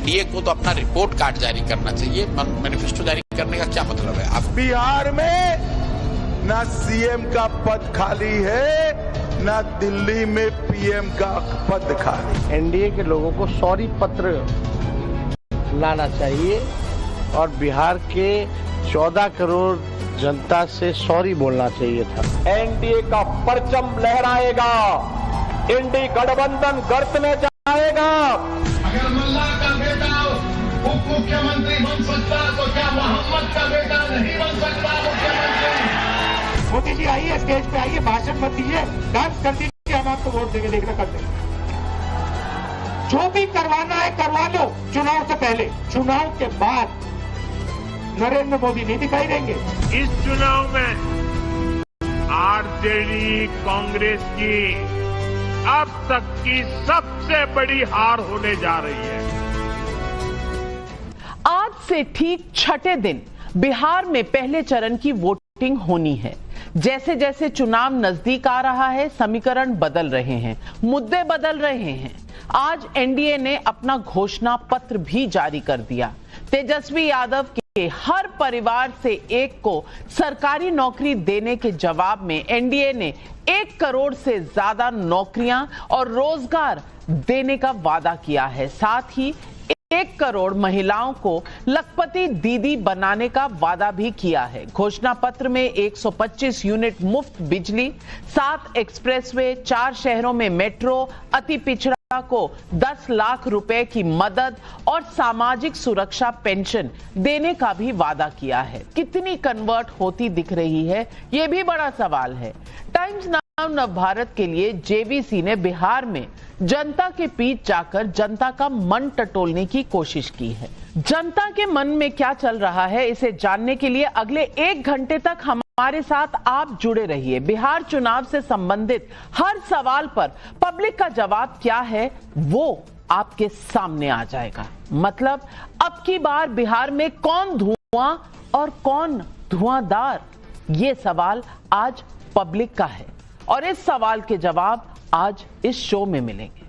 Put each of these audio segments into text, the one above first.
NDA को तो अपना रिपोर्ट कार्ड जारी करना चाहिए, मैनिफेस्टो जारी करने का क्या मतलब है? आप बिहार में ना सीएम का पद खाली है, ना दिल्ली में पीएम का पद खाली। एनडीए के लोगों को सॉरी पत्र लाना चाहिए और बिहार के 14 करोड़ जनता से सॉरी बोलना चाहिए था। एनडीए का परचम लहराएगा, इंडी गठबंधन गर्त में जाएगा। अगर मुल्ला का बेटा उप मुख्यमंत्री बन सकता तो क्या मोहम्मद का बेटा नहीं बन सकता मुख्यमंत्री? मोदी जी आइए, स्टेज पे आइए, भाषण मत दीजिए, डांस कर दीजिए, हम आपको वोट देंगे, देखना कर देंगे। जो भी करवाना है करवा लो, चुनाव से पहले, चुनाव के बाद नरेंद्र मोदी नहीं दिखाई देंगे। इस चुनाव में आरजेडी कांग्रेस की अब तक की सबसे बड़ी हार होने जा रही है। आज से ठीक छठे दिन बिहार में पहले चरण की वोटिंग होनी है। जैसे जैसे चुनाव नजदीक आ रहा है, समीकरण बदल रहे हैं, मुद्दे बदल रहे हैं। आज एनडीए ने अपना घोषणा पत्र भी जारी कर दिया। तेजस्वी यादव के हर परिवार से एक को सरकारी नौकरी देने के जवाब में एनडीए ने 1 करोड़ से ज्यादा नौकरियां और रोजगार देने का वादा किया है। साथ ही 1 करोड़ महिलाओं को लखपति दीदी बनाने का वादा भी किया है। घोषणा पत्र में 125 यूनिट मुफ्त बिजली, 7 एक्सप्रेसवे, 4 शहरों में मेट्रो, अति पिछड़ा को 10 लाख रुपए की मदद और सामाजिक सुरक्षा पेंशन देने का भी वादा किया है। कितनी कन्वर्ट होती दिख रही है, यह भी बड़ा सवाल है। टाइम्स नाउ नवभारत के लिए जेवीसी ने बिहार में जनता के बीच जाकर जनता का मन टटोलने की कोशिश की है। जनता के मन में क्या चल रहा है, इसे जानने के लिए अगले 1 घंटे तक हमारे साथ आप जुड़े रहिए। बिहार चुनाव से संबंधित हर सवाल पर पब्लिक का जवाब क्या है वो आपके सामने आ जाएगा। मतलब अब की बार बिहार में कौन धुआं और कौन धुआंधार, ये सवाल आज पब्लिक का है और इस सवाल के जवाब आज इस शो में मिलेंगे।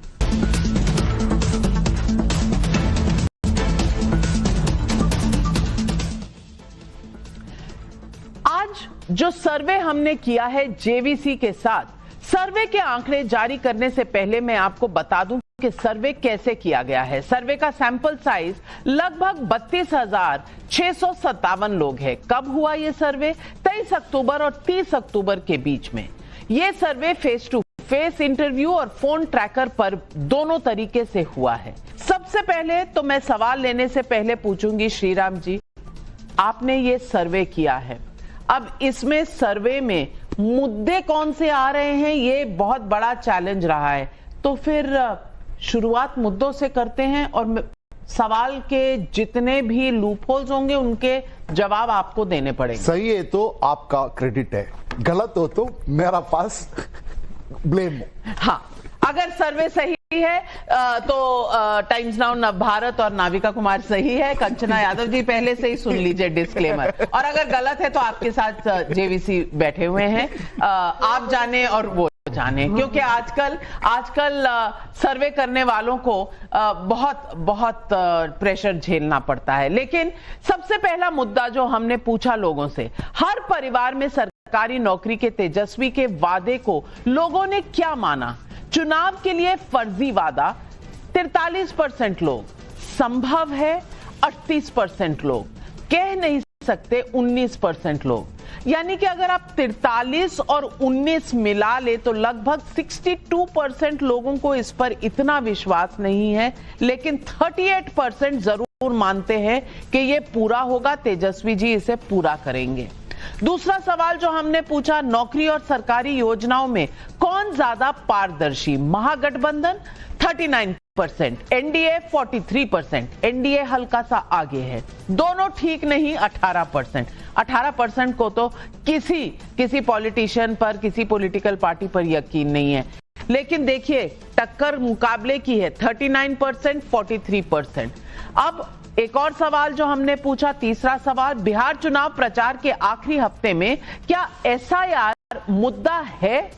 आज जो सर्वे हमने किया है जेवीसी के साथ, सर्वे के आंकड़े जारी करने से पहले मैं आपको बता दूं कि सर्वे कैसे किया गया है। सर्वे का सैंपल साइज लगभग 32,657 लोग है। कब हुआ ये सर्वे? 23 अक्टूबर और 30 अक्टूबर के बीच में। ये सर्वे फेस टू फेस इंटरव्यू और फोन ट्रैकर पर दोनों तरीके से हुआ है। सबसे पहले तो मैं सवाल लेने से पहले पूछूंगी, श्रीराम जी, आपने ये सर्वे किया है, अब इसमें सर्वे में मुद्दे कौन से आ रहे हैं, ये बहुत बड़ा चैलेंज रहा है। तो फिर शुरुआत मुद्दों से करते हैं और सवाल के जितने भी लूपहोल्स होंगे उनके जवाब आपको देने पड़ेंगे। सही है तो आपका क्रेडिट है, गलत हो तो मेरा पास ब्लेम हो। हाँ, अगर सर्वे सही है तो टाइम्स नाउ नवभारत और नाविका कुमार सही है। कंचना यादव जी पहले से ही सुन लीजिए डिस्क्लेमर। और अगर गलत है तो आपके साथ जेवीसी बैठे हुए हैं, आप जाने और वो जाने, क्योंकि आजकल सर्वे करने वालों को बहुत प्रेशर झेलना पड़ता है। लेकिन सबसे पहला मुद्दा जो हमने पूछा लोगों से, हर परिवार में सरकारी नौकरी के तेजस्वी के वादे को लोगों ने क्या माना? चुनाव के लिए फर्जी वादा 43% लोग, संभव है 38% लोग, कह नहीं सकते 19% लोग। यानी कि अगर आप 43 और 19 मिला ले तो लगभग 62% लोगों को इस पर इतना विश्वास नहीं है, लेकिन 38% जरूर मानते हैं कि ये पूरा होगा, तेजस्वी जी इसे पूरा करेंगे। दूसरा सवाल जो हमने पूछा, नौकरी और सरकारी योजनाओं में कौन ज्यादा पारदर्शी? महागठबंधन 39%, एनडीए 43%, एनडीए हल्का सा आगे है। दोनों ठीक नहीं 18%। 18% को तो किसी पॉलिटिशियन पर, किसी पॉलिटिकल पार्टी पर यकीन नहीं है। लेकिन देखिए टक्कर मुकाबले की है, 39%, 43%। अब एक और सवाल जो हमने पूछा, तीसरा सवाल, बिहार चुनाव प्रचार के आखिरी हफ्ते में क्या एसआईआर मुद्दा है?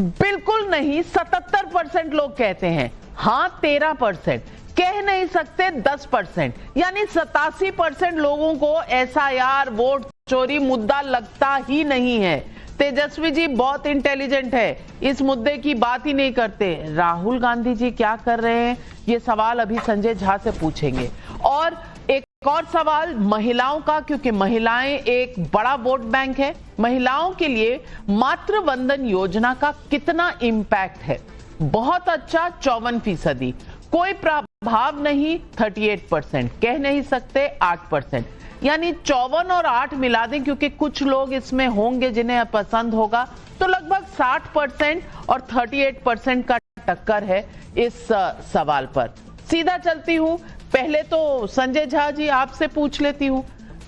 बिल्कुल नहीं, 77% लोग कहते हैं। हाँ 13%, कह नहीं सकते 10%, यानी 87% लोगों को SIR वोट चोरी मुद्दा लगता ही नहीं है। तेजस्वी जी बहुत इंटेलिजेंट है, इस मुद्दे की बात ही नहीं करते। राहुल गांधी जी क्या कर रहे हैं, ये सवाल अभी संजय झा से पूछेंगे। और एक और सवाल महिलाओं का, क्योंकि महिलाएं एक बड़ा वोट बैंक है। महिलाओं के लिए मातृ वंदन योजना का कितना इंपैक्ट है? बहुत अच्छा 54%, कोई प्रभाव नहीं 38%, कह नहीं सकते 8%, यानी 54 और 8 मिला दें, क्योंकि कुछ लोग इसमें होंगे जिन्हें पसंद होगा, तो लगभग 60% और 38% का टक्कर है इस सवाल पर। सीधा चलती हूं, पहले तो संजय झा जी आपसे पूछ लेती हूं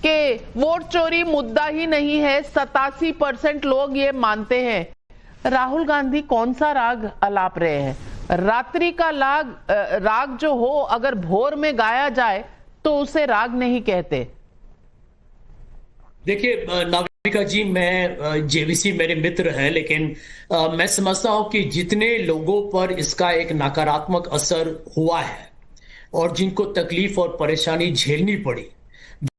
कि वोट चोरी मुद्दा ही नहीं है, 87% लोग ये मानते हैं। राहुल गांधी कौन सा राग अलाप रहे हैं? रात्रि का राग जो हो अगर भोर में गाया जाए तो उसे राग नहीं कहते। देखिए नाविका जी, मैं जेवीसी मेरे मित्र हैं, लेकिन मैं समझता हूं कि जितने लोगों पर इसका एक नकारात्मक असर हुआ है और जिनको तकलीफ और परेशानी झेलनी पड़ी,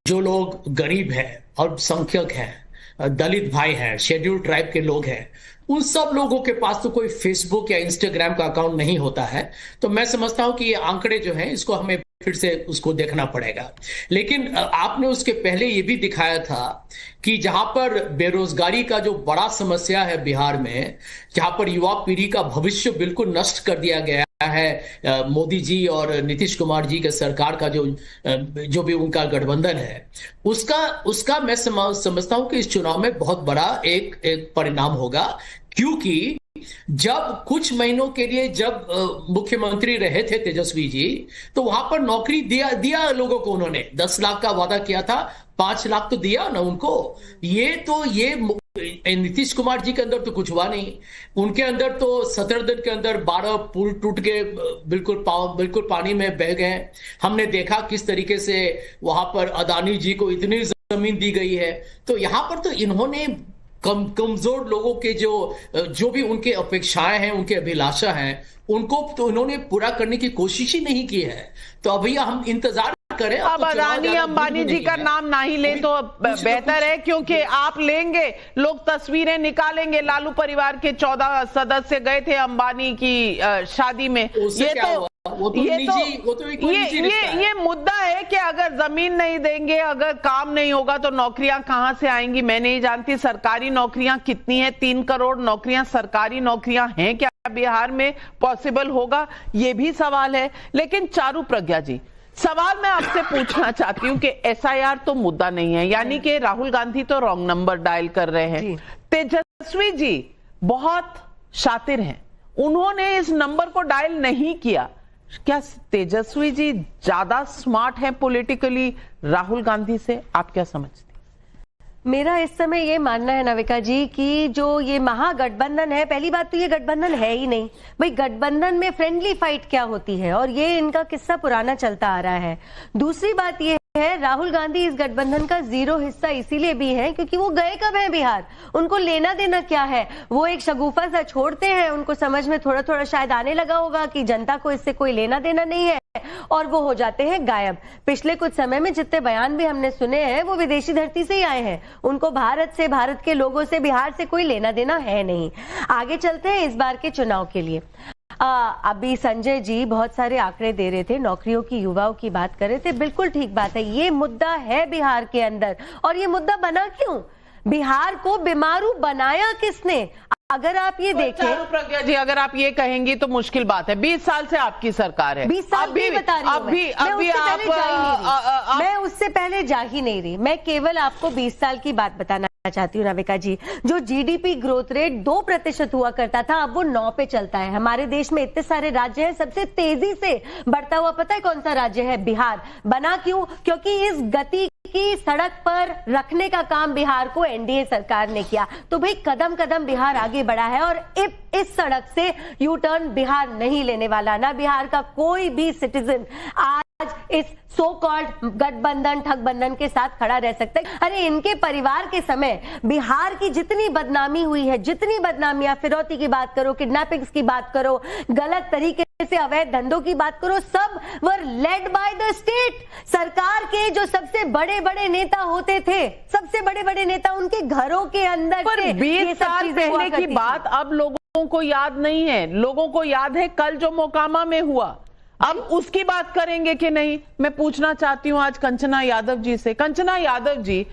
जो लोग गरीब हैं, अल्पसंख्यक हैं, दलित भाई हैं, शेड्यूल ट्राइब के लोग हैं, उन सब लोगों के पास तो कोई फेसबुक या इंस्टाग्राम का अकाउंट नहीं होता है। तो मैं समझता हूं कि ये आंकड़े जो हैं इसको हमें फिर से उसको देखना पड़ेगा। लेकिन आपने उसके पहले ये भी दिखाया था कि जहां पर बेरोजगारी का जो बड़ा समस्या है बिहार में, जहां पर युवा पीढ़ी का भविष्य बिल्कुल नष्ट कर दिया गया है मोदी जी और नीतीश कुमार जी के सरकार का जो भी उनका गठबंधन है, उसका मैं समझता हूं कि इस चुनाव में बहुत बड़ा एक परिणाम होगा। क्योंकि जब कुछ महीनों के लिए जब मुख्यमंत्री रहे थे तेजस्वी जी, तो वहां पर नौकरी दिया लोगों को। उन्होंने 10 लाख का वादा किया था, 5 लाख तो दिया ना उनको। ये नीतीश कुमार जी के अंदर तो कुछ हुआ नहीं। उनके अंदर तो 17 दिन के अंदर 12 पुल टूट के बिल्कुल पानी में बह गए। हमने देखा किस तरीके से वहां पर अदानी जी को इतनी जमीन दी गई है। तो यहां पर तो इन्होंने कमजोर लोगों के जो भी उनके अपेक्षाएं हैं, उनके अभिलाषा हैं, उनको तो उन्होंने पूरा करने की कोशिश ही नहीं की है। तो अभी हम इंतजार करें। अब अदानी अंबानी जी का नाम ना ही ले तो बेहतर है, क्योंकि आप लेंगे, लोग तस्वीरें निकालेंगे। लालू परिवार के 14 सदस्य गए थे अंबानी की शादी में। ये मुद्दा है कि अगर जमीन नहीं देंगे, अगर काम नहीं होगा तो नौकरियां कहां से आएंगी? मैं नहीं जानती सरकारी नौकरियां कितनी है। 3 करोड़ नौकरियां सरकारी नौकरियां हैं क्या बिहार में? पॉसिबल होगा? ये भी सवाल है। लेकिन चारू प्रज्ञा जी, सवाल मैं आपसे पूछना चाहती हूं कि SIR तो मुद्दा नहीं है, यानी कि राहुल गांधी तो रॉन्ग नंबर डायल कर रहे हैं। तेजस्वी जी बहुत शातिर हैं, उन्होंने इस नंबर को डायल नहीं किया। क्या तेजस्वी जी ज्यादा स्मार्ट है पॉलिटिकली राहुल गांधी से? आप क्या समझते? मेरा इस समय ये मानना है नाविका जी कि जो ये महागठबंधन है, पहली बात तो ये गठबंधन है ही नहीं भाई। गठबंधन में फ्रेंडली फाइट क्या होती है, और ये इनका किस्सा पुराना चलता आ रहा है। दूसरी बात ये है, राहुल गांधी इस गठबंधन का 0 हिस्सा इसीलिए भी है क्योंकि वो गए कब है बिहार, उनको लेना देना क्या है? वो एक शगुफा सा छोड़ते हैं, उनको समझ में थोड़ा थोड़ा शायद आने लगा होगा कि जनता को इससे कोई लेना देना नहीं है, और वो हो जाते हैं गायब। पिछले कुछ समय में जितने बयान भी हमने सुने हैं वो विदेशी धरती से ही आए हैं। उनको भारत से, भारत के लोगों से, बिहार से कोई लेना देना है नहीं। आगे चलते हैं इस बार के चुनाव के लिए। अभी संजय जी बहुत सारे आंकड़े दे रहे थे, नौकरियों की, युवाओं की बात कर रहे थे। बिल्कुल ठीक बात है, ये मुद्दा है बिहार के अंदर। और ये मुद्दा बना क्यों? बिहार को बीमारू बनाया किसने? अगर आप ये देखें प्रज्ञा जी, अगर आप ये कहेंगी तो मुश्किल बात है। 20 साल से आपकी सरकार है। 20 साल भी बता रही हूं मैं उससे पहले जा ही नहीं रही। मैं केवल आपको 20 साल की बात बताना चाहती हूँ नाविका जी। जो GDP ग्रोथ रेट 2% हुआ करता था, अब वो 9 पे चलता है। हमारे देश में इतने सारे राज्य हैं, सबसे तेजी से बढ़ता हुआ पता है कौन सा राज्य है? बिहार। बना क्यों? क्योंकि इस गति की सड़क पर रखने का काम बिहार को NDA सरकार ने किया। तो भाई कदम कदम बिहार आगे बढ़ा है, और इस सड़क से यू टर्न बिहार नहीं लेने वाला। ना बिहार का कोई भी सिटीजन आज इस सो कॉल्ड गठबंधन, ठगबंधन के साथ खड़ा रह सकता है। अरे इनके परिवार के समय बिहार की जितनी बदनामी हुई है, जितनी बदनामियां, फिरौती की बात करो, किडनैपिंग्स की बात करो, गलत तरीके से अवैध धंधों की बात करो, सब वर लेड बाय द स्टेट। सरकार के जो सबसे बड़े बड़े नेता होते थे, सबसे बड़े बड़े नेता उनके घरों के अंदर पर 20 साल पहले की बात अब लोगों को याद नहीं है। लोगों को याद है कल जो मोकामा में हुआ, अब उसकी बात करेंगे कि नहीं। मैं पूछना चाहती हूं आज कंचना यादव जी से। कंचना यादव जी,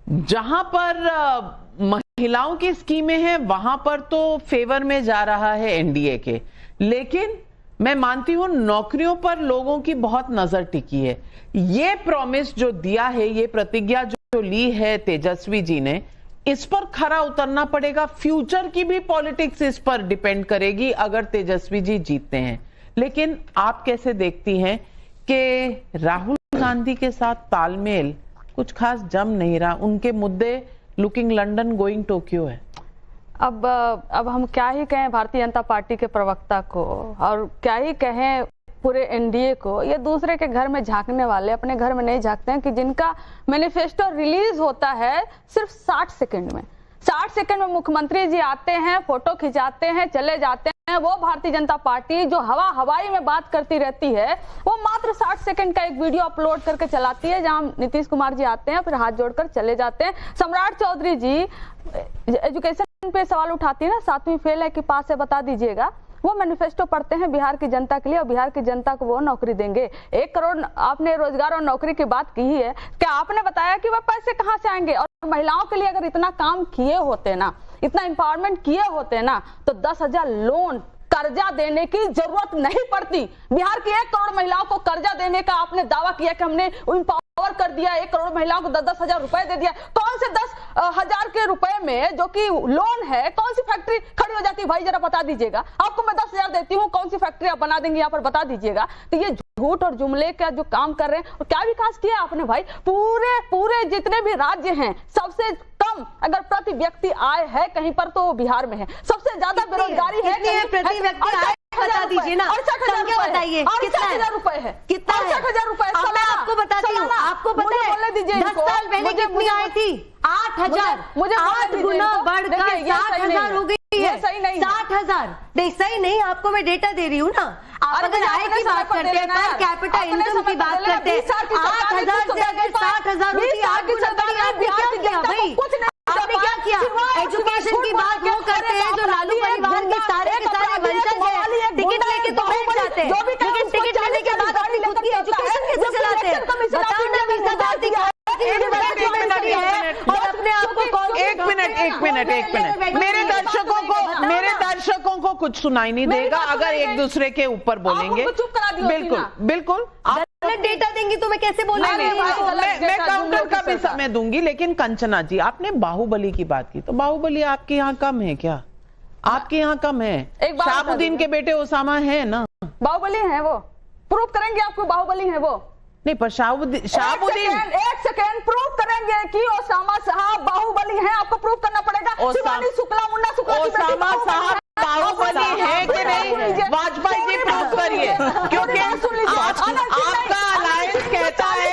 जहां पर महिलाओं की स्कीमें हैं वहां पर तो फेवर में जा रहा है एनडीए के, लेकिन मैं मानती हूं नौकरियों पर लोगों की बहुत नजर टिकी है। ये प्रॉमिस जो दिया है, ये प्रतिज्ञा जो ली है तेजस्वी जी ने, इस पर खरा उतरना पड़ेगा। फ्यूचर की भी पॉलिटिक्स इस पर डिपेंड करेगी अगर तेजस्वी जी जीतते हैं। लेकिन आप कैसे देखती हैं कि राहुल गांधी के साथ तालमेल कुछ खास जम नहीं रहा, उनके मुद्दे लुकिंग लंदन गोइंग टोक्यो है। अब हम क्या ही कहें भारतीय जनता पार्टी के प्रवक्ता को, और क्या ही कहें पूरे एनडीए को। ये दूसरे के घर में झांकने वाले अपने घर में नहीं झांकते हैं कि जिनका मैनिफेस्टो रिलीज होता है सिर्फ 60 सेकंड में। 60 सेकंड में मुख्यमंत्री जी आते हैं, फोटो खिंचाते हैं, चले जाते हैं। वो भारतीय जनता पार्टी जो हवाई में बात करती रहती है, वो मात्र 60 सेकंड का एक वीडियो अपलोड करके चलाती है, जहां नीतीश कुमार जी आते हैं, फिर हाथ जोड़कर चले जाते हैं। सम्राट चौधरी जी एजुकेशन पे सवाल उठाती है ना, 7वीं फेल है कि पास है बता दीजिएगा। वो मैनिफेस्टो पढ़ते हैं बिहार की जनता के लिए, और बिहार की जनता को वो नौकरी देंगे। 1 करोड़ आपने रोजगार और नौकरी की बात की है, क्या आपने बताया कि वह पैसे कहां से आएंगे? और महिलाओं के लिए अगर इतना काम किए होते ना, इतना एम्पावरमेंट किए होते ना, तो 10,000 लोन कर्जा देने की जरूरत नहीं पड़ती। बिहार की 1 करोड़ महिलाओं को कर्जा देने का आपने दावा किया कि हमने एम्पावर कर दिया, 1 करोड़ महिलाओं को 10,000 रुपए दे दिया। कौन से 10,000 के रुपए में जो कि लोन है, कौन सी फैक्ट्री खड़ी हो जाती है भाई, जरा बता दीजिएगा। आपको मैं 10,000 देती हूँ, कौन सी फैक्ट्री आप बना देंगे यहाँ पर, बता दीजिएगा। तो ये झूठ और जुमले का जो काम कर रहे हैं, और क्या विकास किया आपने भाई? पूरे जितने भी राज्य हैं, सबसे कम अगर प्रति व्यक्ति आय है कहीं पर तो बिहार में है। सबसे ज्यादा बेरोजगारी है प्रति व्यक्ति आय, बता दीजिए ना, संख्या बताइए, 68,000 रुपए है। कितना? 68,000 रुपए। मैं आपको बताती हूँ, आपको पता है 10 साल पहले कितनी आय थी? 8,000। मुझे 8 गुना बढ़कर 60,000 हो गई है। सही नहीं, 60,000 नहीं, सही नहीं। आपको मैं डेटा दे रही हूँ ना। आप अगर आय की बात करते हैं, पर कैपिटा इनकम की बात करते हैं, 8,000 से अगर 60,000 होती, 8 गुना बढ़ी, आपने क्या किया भाई? आपने क्या किया? एजुकेशन की बात वो करते हैं जो लालू परिवार के सारे वंशज हैं, टिकट लेके तो बैठ जाते हैं, लेकिन टिकट लेने के बाद अपनी खुद की एजुकेशन कैसे चलाते हैं? बताओ ना, मिसाल दिखाओ कि यूनिवर्सिटी है और अपने आप को। एक मिनट, मेरे दर्शकों को कुछ सुनाई नहीं देगा अगर एक दूसरे के ऊपर बोलेंगे। बिल्कुल आप डेटा देंगी तो मैं कैसे बोलूंगी? मैं काउंटर का भी समय दूंगी। लेकिन कंचना जी, आपने बाहुबली की बात की, तो बाहुबली आपके यहाँ कम है क्या? आपके यहाँ कम है? शाहबुद्दीन के बेटे ओसामा है ना, बाहुबली है वो। प्रूव करेंगे आपको बाहुबली है वो? नहीं, पर शाहबुद्दीन एक सेकेंड प्रूव करेंगे कि ओसामा साहब बाहुबली हैं। आपको प्रूव करना पड़ेगा। शिवानी शुक्ला, मुन्ना शुक्ला, ओसामा साहब बाहुबली है कि नहीं? वाजपेयी जी प्रूव करिए, क्योंकि आपका अलायंस कहता है,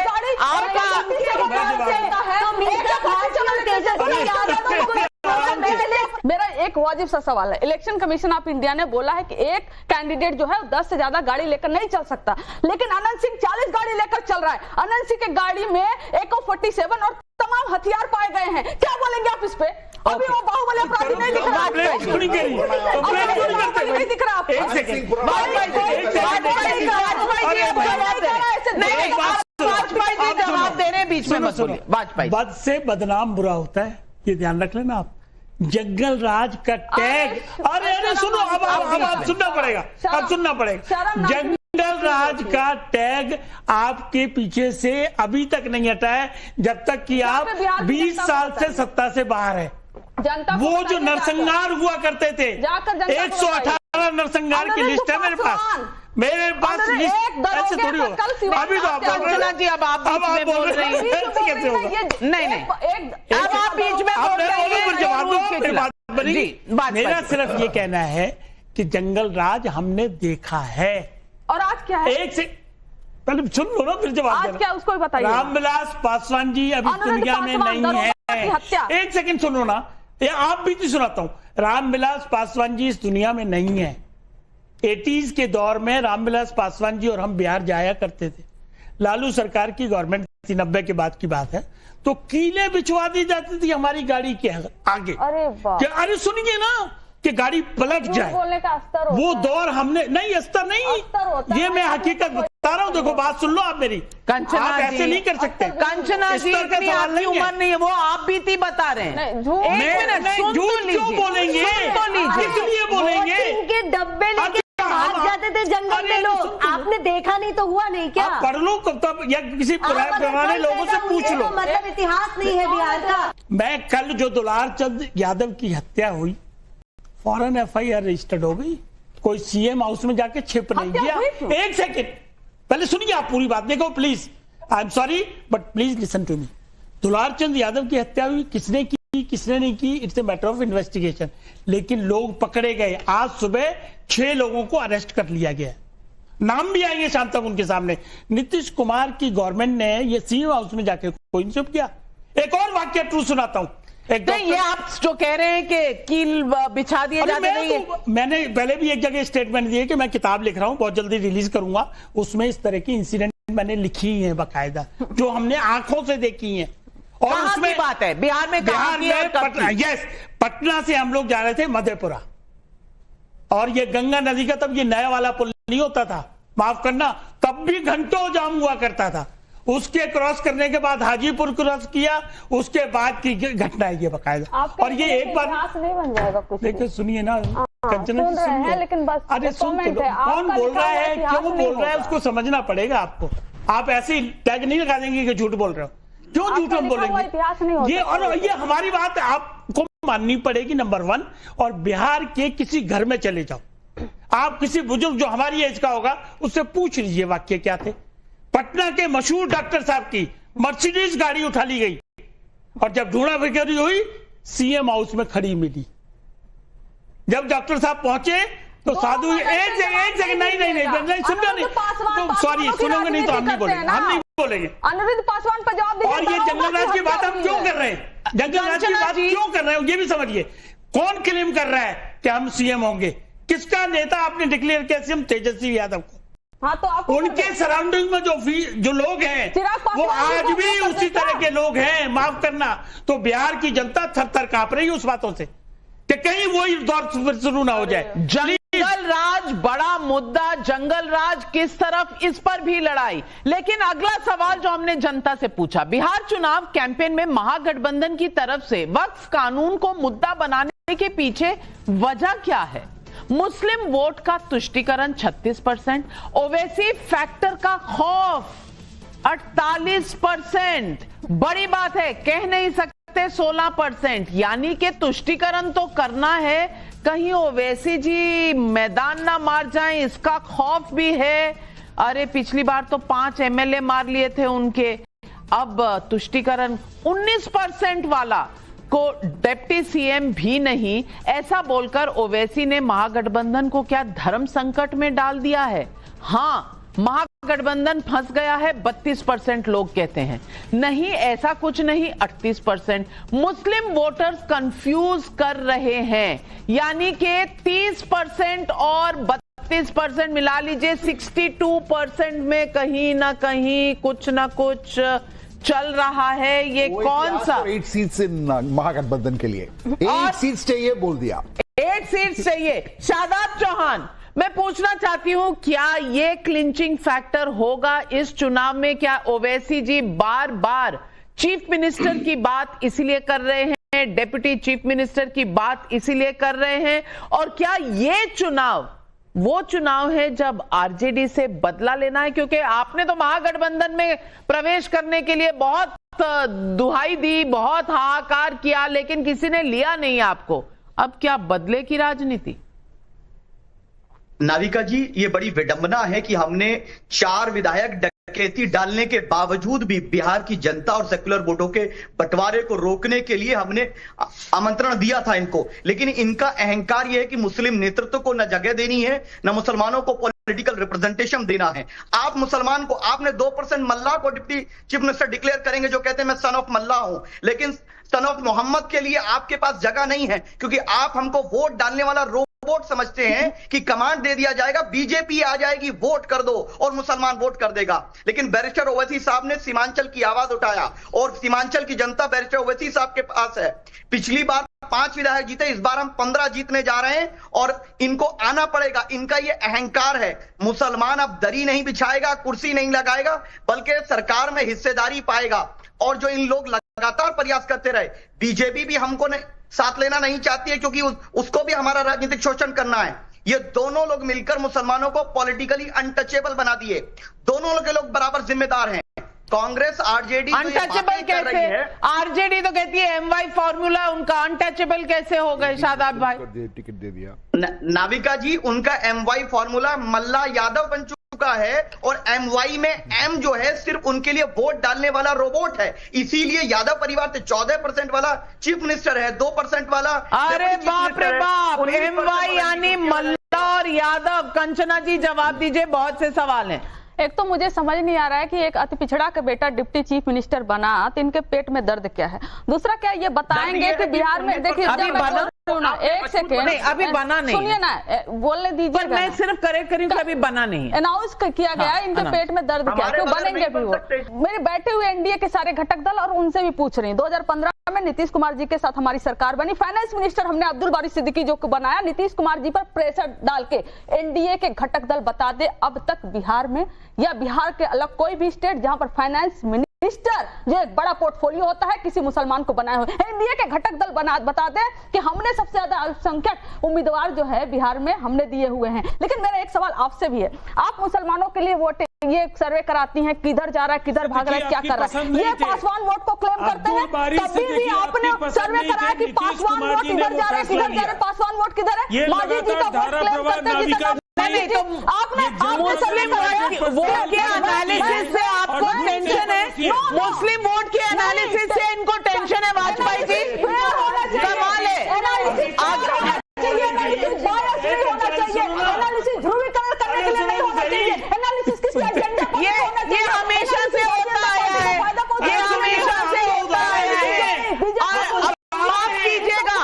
मेरा एक वाजिब सा सवाल है। इलेक्शन कमीशन ऑफ इंडिया ने बोला है कि एक कैंडिडेट जो है 10 से ज्यादा गाड़ी लेकर नहीं चल सकता, लेकिन अनंत सिंह 40 गाड़ी लेकर चल रहा है। अनंत सिंह के गाड़ी में AK-47 और तमाम हथियार पाए गए हैं। क्या बोलेंगे आप इस पे? अभी वो बाहुबली अपराधी नहीं दिख रहा, नहीं दिख रहा आपको। वाजपेयी जी जवाब दे रहे हैं, बीच में मत बोलिए। वाजपेयी, बद से बदनाम बुरा होता है, ये ध्यान रख लेना आप। जंगल राज का टैग, अरे सुनो, अब सुनना पड़ेगा, अब सुनना पड़ेगा। जंगल राज का टैग आपके पीछे से अभी तक नहीं हटा है, जब तक कि आप 20 साल से सत्ता से बाहर है। वो जो नरसंहार हुआ करते थे, 118 नरसंहार की लिस्ट है मेरे पास लिस्ट ऐसे थोड़ी हो। अभी तो आप बोल रहे जी, अब आप बोल रहे हैं, कैसे होगा? नहीं, अब आप बीच में बोल रहे हैं। मेरा सिर्फ ये कहना है कि जंगल राज हमने देखा है। और आज क्या है? एक से पहले सुन लो ना, फिर जवाब देना। आज क्या उसको बताइए। रामविलास पासवान जी अभी दुनिया में नहीं है। एक सेकंड सुनो ना, ये आप भी तो सुनाता हूं। रामविलास पासवान जी इस दुनिया में नहीं है। 80s के दौर में रामविलास पासवान जी और हम बिहार जाया करते थे। लालू सरकार की गवर्नमेंट थी, 90 के बाद की बात है, तो कीलें बिछवा दी जाती थी हमारी गाड़ी के आगे। अरे सुनिए ना कि गाड़ी पलट जाए, बोलने का अस्तर होता वो है। दौर हमने नहीं, अस्तर नहीं, ये मैं हकीकत बता रहा हूँ। देखो बात सुन लो आप मेरी, आप ऐसे नहीं कर सकते। कंचना जी, इतनी आपकी उम्र नहीं है, वो आप बीती बता रहे हैं। झूठ क्यों बोलेंगे, इसलिए बोलेंगे। इनके डब्बे लेके भाग जाते थे जंगल में लोग, आपने देखा नहीं तो हुआ नहीं क्या? पढ़ लो तब, या किसी पुराने लोगों से पूछ लो। मतलब इतिहास नहीं है बिहार का। मैं कल जो दुलार चंद यादव की हत्या हुई, फौरन FIR रजिस्टर्ड हो गई, कोई CM हाउस में जाके छिप नहीं गया। एक सेकंड पहले सुनिए आप पूरी बात, देखो please, I am sorry but please listen to me. Dular Chand Yadav की हत्या हुई, किसने की किसने नहीं की, it's a matter of investigation, लेकिन लोग पकड़े गए। आज सुबह 6 लोगों को अरेस्ट कर लिया गया, नाम भी आएंगे शाम तक उनके सामने। नीतीश कुमार की गवर्नमेंट ने ये CM हाउस में जाके कोई नहीं छुप गया। एक और वाक्य ट्रू सुनाता हूं। ये आप जो कह रहे हैं कि कील बिछा दिए जाते नहीं, मैंने पहले भी एक जगह स्टेटमेंट दिए कि मैं किताब लिख रहा हूं, बहुत जल्दी रिलीज करूंगा, उसमें इस तरह की इंसिडेंट मैंने लिखी है बाकायदा, जो हमने आंखों से देखी हैं। और उसमें बात है बिहार में यस, पटना से हम लोग जा रहे थे मधेपुरा, और ये गंगा नदी का तब ये नया वाला पुल नहीं होता था, माफ करना, तब भी घंटों जाम हुआ करता था। उसके क्रॉस करने के बाद हाजीपुर क्रॉस किया, उसके बाद की घटना है ये बाकायदा। और ये एक बार नहीं बन जाएगा कुछ। देखिए सुनिए ना कंचना जी, सुनिए, लेकिन बस अरे सुन तो लो, कौन बोल रहा है, क्यों बोल रहा है, उसको समझना पड़ेगा आपको। आप ऐसे टैग नहीं लगा देंगे कि झूठ बोल रहे हो, क्यों झूठ हम बोलेंगे ये। और ये हमारी बात आपको माननी पड़ेगी नंबर 1। और बिहार के किसी घर में चले जाओ, आप किसी बुजुर्ग जो हमारी एज का होगा उससे पूछ लीजिए वाक्य क्या थे। पटना के मशहूर डॉक्टर साहब की मर्सिडीज गाड़ी उठा ली गई, और जब ढूंढा फिक्री हुई CM हाउस में खड़ी मिली। जब डॉक्टर साहब पहुंचे तो साधु एक जगह नहीं सुनना नहीं, तो सॉरी सुनोगे नहीं तो हम नहीं बोलेंगे, अनुरुद्ध पासवान पर जवाब दीजिए। और ये जंगल राज की बात हम क्यों कर रहे हैं, जंगल राज की बात क्यों कर रहे हैं ये भी समझिए। कौन क्लेम कर रहा है कि हम CM होंगे, किसका नेता आपने डिक्लेयर किया CM? तेजस्वी यादव को। हाँ, तो आप उनके सराउंडिंग में जो लोग हैं वो आज भी उसी तरह के लोग हैं, माफ करना। तो बिहार की जनता थर-थर कांप रही है उस बातों से कि कहीं वही दौर शुरू ना हो जाए। जंगल राज बड़ा मुद्दा, जंगल राज किस तरफ, इस पर भी लड़ाई। लेकिन अगला सवाल जो हमने जनता से पूछा, बिहार चुनाव कैंपेन में महागठबंधन की तरफ से वक्फ कानून को मुद्दा बनाने के पीछे वजह क्या है? मुस्लिम वोट का तुष्टीकरण 36%, ओवैसी फैक्टर का खौफ 48%, बड़ी बात है, कह नहीं सकते 16%, यानी कि तुष्टीकरण तो करना है, कहीं ओवैसी जी मैदान ना मार जाएं इसका खौफ भी है। अरे पिछली बार तो 5 MLA मार लिए थे उनके, अब तुष्टीकरण 19% वाला को डिप्टी CM भी नहीं, ऐसा बोलकर ओवैसी ने महागठबंधन को क्या धर्म संकट में डाल दिया है? हाँ, महागठबंधन फंस गया है 32% लोग कहते हैं। नहीं, ऐसा कुछ नहीं, 38%। मुस्लिम वोटर्स कंफ्यूज कर रहे हैं, यानी कि 30% और 32% मिला लीजिए, 62% में कहीं ना कहीं कुछ ना कुछ चल रहा है। ये कौन सा 8 सीट्स इन महागठबंधन के लिए 8 सीट्स चाहिए बोल दिया, 8 सीट्स चाहिए। शादाब चौहान, मैं पूछना चाहती हूं, क्या ये क्लिंचिंग फैक्टर होगा इस चुनाव में? क्या ओवैसी जी बार बार चीफ मिनिस्टर की बात इसीलिए कर रहे हैं, डेप्यूटी चीफ मिनिस्टर की बात इसीलिए कर रहे हैं? और क्या ये चुनाव वो चुनाव है जब आरजेडी से बदला लेना है? क्योंकि आपने तो महागठबंधन में प्रवेश करने के लिए बहुत दुहाई दी, बहुत हाहाकार किया, लेकिन किसी ने लिया नहीं आपको। अब क्या बदले की राजनीति? नाविका जी, ये बड़ी विडंबना है कि हमने 4 विधायक डकैती डालने के बावजूद भी बिहार की जनता और सेक्युलर वोटों के बंटवारे को रोकने के लिए हमने आमंत्रण दिया था इनको, लेकिन इनका अहंकार यह है कि मुस्लिम नेतृत्व को न जगह देनी है, न मुसलमानों को पॉलिटिकल रिप्रेजेंटेशन देना है। आप मुसलमान को, आपने 2% मल्लाह को डिप्टी चीफ मिनिस्टर डिक्लेयर करेंगे जो कहते हैं मैं सन ऑफ मल्लाह हूं, लेकिन सन ऑफ मोहम्मद के लिए आपके पास जगह नहीं है, क्योंकि आप हमको वोट डालने वाला रोक रोबोट समझते हैं कि कमांड दे दिया जाएगा, बीजेपी आ जाएगी, वोट कर दो और मुसलमान वोट कर देगा। लेकिन बैरिस्टर ओवैसी साहब ने सीमांचल की आवाज उठाया और सीमांचल की जनता बैरिस्टर ओवैसी साहब के पास है। पिछली बार 5 विधायक जीते, इस बार हम 15 जीतने जा रहे हैं और इनको आना पड़ेगा। इनका ये अहंकार है। मुसलमान अब दरी नहीं बिछाएगा, कुर्सी नहीं लगाएगा, बल्कि सरकार में हिस्सेदारी पाएगा। और जो इन लोग लगातार प्रयास करते रहे, बीजेपी भी हमको साथ लेना नहीं चाहती है क्योंकि उसको भी हमारा राजनीतिक शोषण करना है। ये दोनों लोग मिलकर मुसलमानों को पॉलिटिकली अनटचेबल बना दिए। दोनों लोग बराबर जिम्मेदार हैं। कांग्रेस आरजेडी अनटचेबल कैसे? आरजेडी तो कहती है MY फॉर्मूला उनका, अनटचेबल कैसे हो गए शादाब भाई? टिकट दे दिया नाविका जी, उनका MY फॉर्मूला मल्ला यादव बन चुका है और MY में M जो है सिर्फ उनके लिए वोट डालने वाला रोबोट है। इसीलिए यादव परिवार से 14% वाला चीफ मिनिस्टर है, 2% वाला। अरे बाप रे बाप, MY यानी मल्ला और यादव। कंचना जी जवाब दीजिए, बहुत से सवाल हैं। एक तो मुझे समझ नहीं आ रहा है कि एक अति पिछड़ा का बेटा डिप्टी चीफ मिनिस्टर बना तो इनके पेट में दर्द क्या है। दूसरा क्या ये बताएंगे कि बिहार में, देखिए अभी बना ना, एक सेकेंड, अभी बना नहीं, सुनिए ना, बोलने दीजिए। मैं सिर्फ करेक्ट करी अभी बना नहीं, अनाउंस किया गया है। इनके पेट में दर्द क्या है, क्यों बनेंगे भी वो? मेरे बैठे हुए एनडीए के सारे घटक दल और उनसे भी पूछ रही हूँ। 2015 में नीतीश कुमार जी के साथ हमारी सरकार बनी, फाइनेंस मिनिस्टर हमने अब्दुल बारी सिद्दीकी जो बनाया, नीतीश कुमार जी पर प्रेशर डाल के एनडीए के घटक दल बता दे अब तक बिहार में या बिहार के अलग कोई भी स्टेट जहां पर फाइनेंस मिनिस्टर जो एक बड़ा पोर्टफोलियो होता है किसी मुसलमान को बनाए हुए, एनडीए के घटक दल बता दें कि हमने सबसे ज्यादा अल्पसंख्यक उम्मीदवार जो है बिहार में हमने दिए हुए हैं। लेकिन मेरा एक सवाल आपसे भी है, आप मुसलमानों के लिए वोट ये सर्वे कराती हैं, किधर जा रहा है, किधर भाग रहा है, क्या कर रहा है, ये पासवान वोट को क्लेम करते हैं। कभी भी आपने सर्वे कराया कि पासवान वोट इधर जा रहा है, किधर जा रहा है, पासवान वोट किधर है? मांझी जी का वोट क्लेम करते हैं। नहीं तो आपने सर्वे कराया, वोट के एनालिसिस से आपको टेंशन है, मुस्लिम वोट के एनालिसिस से इनको टेंशन है। वाजपेयी जी कमाल है, ध्रुवीकरण करने के लिए नहीं होना चाहिए। एनालिसिस किसके एजेंडा पर होना चाहिए? ये हमेशा से होता आया है, ये हमेशा से होता आया है। माफ कीजिएगा,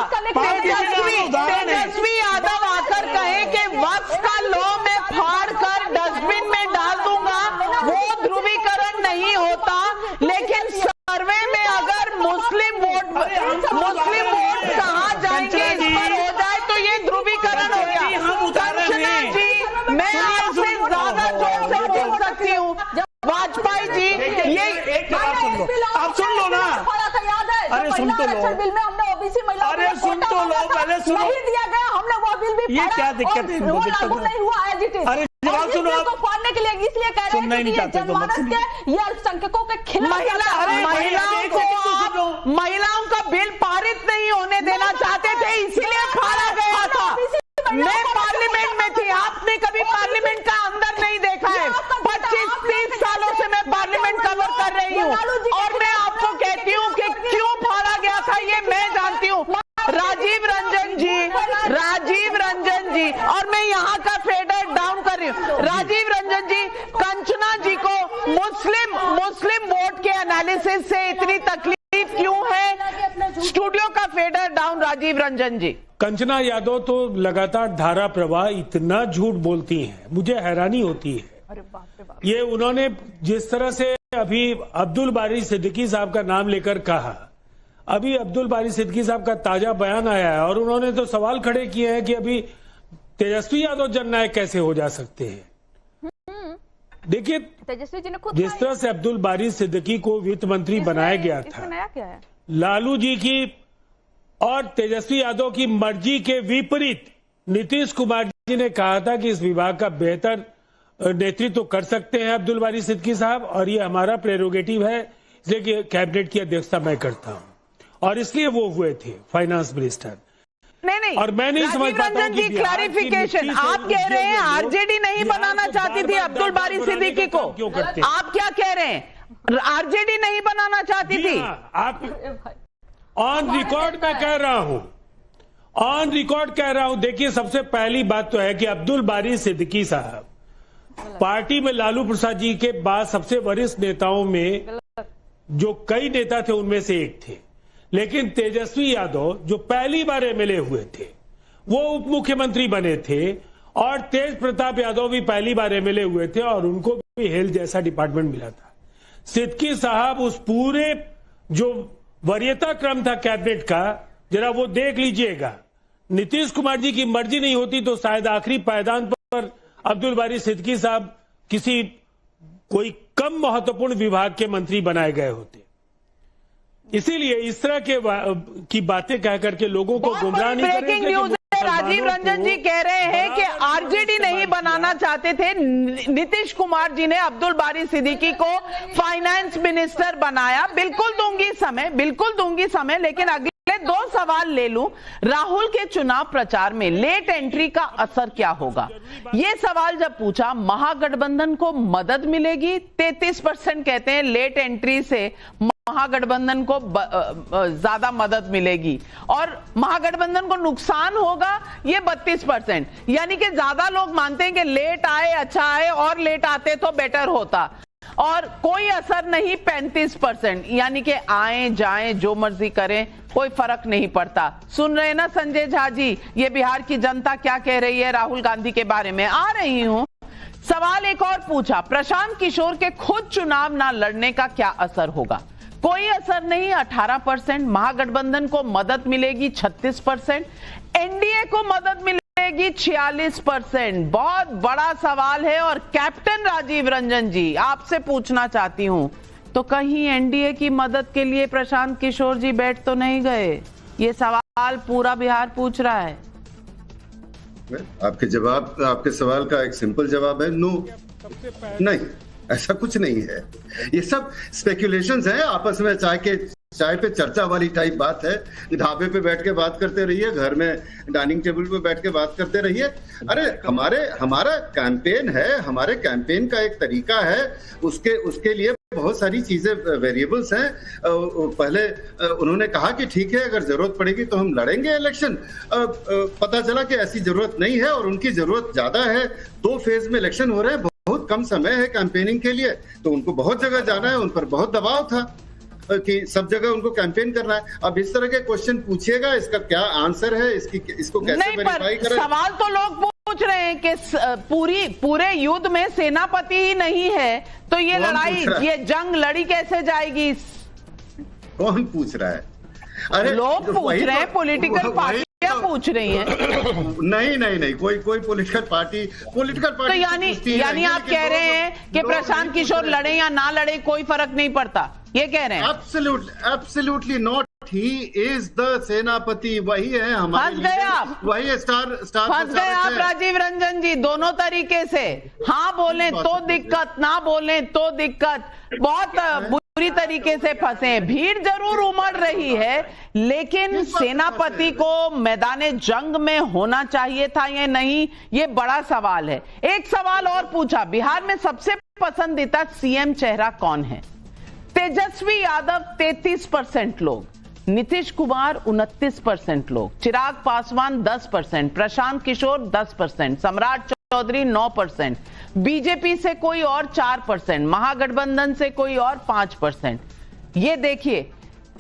तेजस्वी यादव आकर कहे कि वक्फ का लॉ में फाड़ कर डस्टबिन में डाल दूंगा, वो ध्रुवीकरण नहीं होता। लेकिन सर्वे में अगर मुस्लिम वोट कहा जाएंगे, इस पर हो जाए तो ये ध्रुवीकरण हो गया। कंचना जी, मैं आपसे ज्यादा जोर से बोल सकती हूँ। वाजपेयी जी, ये आप सुन लो ना। अरे सुन तो लो, बिल में हमने ओबीसी महिलाओं अरे सुन तो लो, पहले सुनो। नहीं दिया गया, हमने वो बिल भी ये क्या दिक्कत है? वो लागू नहीं हुआ एज इट इज। अरे जवाब सुनो आप। फाड़ने के लिए इसलिए कह रहे हैं कि जनमानस के ये अल्पसंख्यकों के खिलाफ महिलाओं का बिल पारित नहीं होने देना चाहते थे, इसीलिए फाड़ा गया था। मैं पार्लियामेंट में थी, आपने कभी पार्लियामेंट का अंदर नहीं देखा है। 25-30 सालों से मैं पार्लियामेंट कवर कर रही हूँ और मैं आपको कहती हूँ कि क्यों फाड़ा गया था ये मैं जानती हूँ। राजीव रंजन जी, और मैं यहाँ का फेडर डाउन कर रही हूँ। राजीव रंजन जी, कंचना जी को मुस्लिम वोट के एनालिसिस से इतनी तकलीफ क्यों है? स्टूडियो का फेडर डाउन राजीव रंजन जी। कंचना यादव तो लगातार धारा प्रवाह इतना झूठ बोलती हैं, मुझे हैरानी होती है। ये उन्होंने जिस तरह से अभी अब्दुल बारी सिद्दीकी साहब का नाम लेकर कहा, अभी अब्दुल बारी सिद्दीकी साहब का ताजा बयान आया है और उन्होंने तो सवाल खड़े किए हैं कि अभी तेजस्वी यादव जननायक कैसे हो जा सकते हैं। देखिए, तेजस्वी जी ने खुद जिस तरह से अब्दुल बारी सिद्दीकी को वित्त मंत्री बनाया गया था, नया क्या है? लालू जी की और तेजस्वी यादव की मर्जी के विपरीत नीतीश कुमार जी ने कहा था कि इस विभाग का बेहतर नेतृत्व कर सकते हैं अब्दुल बारी सिद्दीकी साहब, और ये हमारा प्रेरोगेटिव है, इसलिए कि कैबिनेट की अध्यक्षता मैं करता हूं, और इसलिए वो हुए थे फाइनेंस मिनिस्टर। नहीं, और मैं नहीं समझ पाता हूं कि क्लैरिफिकेशन आप कह रहे हैं आरजेडी नहीं बनाना चाहती थी अब्दुल बारी सिद्दीकी को, आप क्या कह रहे हैं? आरजेडी नहीं बनाना चाहती थी? आप ऑन रिकॉर्ड मैं कह रहा हूं, ऑन रिकॉर्ड कह रहा हूं। देखिए, सबसे पहली बात तो है कि अब्दुल बारी सिद्दीकी साहब पार्टी में लालू प्रसाद जी के बाद सबसे वरिष्ठ नेताओं में जो कई नेता थे उनमें से एक थे। लेकिन तेजस्वी यादव जो पहली बार एमएलए हुए थे, वो उप मुख्यमंत्री बने थे और तेज प्रताप यादव भी पहली बार एमएलए हुए थे और उनको भी हेल्थ जैसा डिपार्टमेंट मिला था। सिद्दीकी साहब उस पूरे जो वरीयता क्रम था कैबिनेट का, जरा वो देख लीजिएगा। नीतीश कुमार जी की मर्जी नहीं होती तो शायद आखिरी पायदान पर अब्दुल बारी सिद्दीकी साहब किसी कोई कम महत्वपूर्ण विभाग के मंत्री बनाए गए होते। इसीलिए इस तरह की बातें कह करके लोगों को गुमराह नहीं करें। ब्रेकिंग न्यूज है, राजीव रंजन जी कह रहे हैं कि आरजेडी नहीं बनाना चाहते थे, नीतीश कुमार जी ने अब्दुल बारी सिद्दीकी को फाइनेंस मिनिस्टर बनाया। बिल्कुल दूंगी समय, लेकिन अगले 2 सवाल ले लूं। राहुल के चुनाव प्रचार में लेट एंट्री का असर क्या होगा? ये सवाल जब पूछा, महागठबंधन को मदद मिलेगी। 33% कहते हैं लेट एंट्री से महागठबंधन को ज्यादा मदद मिलेगी और महागठबंधन को नुकसान होगा, ये 32%। यानी कि ज्यादा लोग मानते हैं कि लेट आए अच्छा आए, और लेट आते तो बेटर होता, और कोई असर नहीं 35%। यानी कि आए जाएं जो मर्जी करें कोई फर्क नहीं पड़ता। सुन रहे ना संजय झा जी, ये बिहार की जनता क्या कह रही है राहुल गांधी के बारे में। आ रही हूं, सवाल एक और पूछा, प्रशांत किशोर के खुद चुनाव ना लड़ने का क्या असर होगा? कोई असर नहीं 18%, महागठबंधन को मदद मिलेगी 36%, एनडीए को मदद मिलेगी 46%। बहुत बड़ा सवाल है और कैप्टन राजीव रंजन जी आपसे पूछना चाहती हूं, तो कहीं एनडीए की मदद के लिए प्रशांत किशोर जी बैठ तो नहीं गए? ये सवाल पूरा बिहार पूछ रहा है। आपके सवाल का एक सिंपल जवाब है नो, नहीं, ऐसा कुछ नहीं है। ये सब स्पेकुलेशंस हैं, आपस में चाय पे चर्चा वाली टाइप बात है। ढाबे पे बैठ के बात करते रहिए, घर में डाइनिंग टेबल पे बैठ के बात करते रहिए। अरे हमारा कैंपेन है, हमारे कैंपेन का एक तरीका है, उसके लिए बहुत सारी चीजें वेरिएबल्स हैं। पहले उन्होंने कहा कि ठीक है अगर जरूरत पड़ेगी तो हम लड़ेंगे इलेक्शन। पता चला कि ऐसी जरूरत नहीं है और उनकी जरूरत ज्यादा है। 2 फेज में इलेक्शन हो रहे हैं, बहुत कम समय है कैंपेनिंग के लिए, तो उनको बहुत जगह जाना है, उन पर बहुत दबाव था कि सब जगह उनको कैंपेन करना है। अब इस तरह के क्वेश्चन पूछिएगा, इसका क्या आंसर है, इसको कैसे वेरीफाई करें? सवाल तो लोग पूछ रहे हैं कि पूरे युद्ध में सेनापति ही नहीं है, तो ये लड़ाई, ये जंग लड़ी कैसे जाएगी? कौन पूछ रहा है? अरे लोग पूछ रहे हैं, पॉलिटिकल पार्टियां पूछ रही हैं। नहीं, कोई पॉलिटिकल पार्टी तो यानी आप कह रहे हैं कि प्रशांत किशोर लड़े या ना लड़े कोई फर्क नहीं पड़ता, ये कह रहे हैं? Absolutely not. He is the सेनापति, वही है हमारे, फंस गए आप, वही स्टार फंस गए आप राजीव रंजन जी, दोनों तरीके से। हाँ बोलें तो दिक्कत, ना बोलें तो दिक्कत, बहुत बुरी तरीके से फंसे। भीड़ जरूर उमड़ रही है, लेकिन सेनापति को मैदान जंग में होना चाहिए था या नहीं, ये बड़ा सवाल है। एक सवाल और पूछा, बिहार में सबसे पसंदीदा सीएम चेहरा कौन है? तेजस्वी यादव 33% लोग, नीतीश कुमार 29% लोग, चिराग पासवान 10%, प्रशांत किशोर 10%, सम्राट चौधरी 9%, बीजेपी से कोई और 4%, महागठबंधन से कोई और 5%। ये देखिए,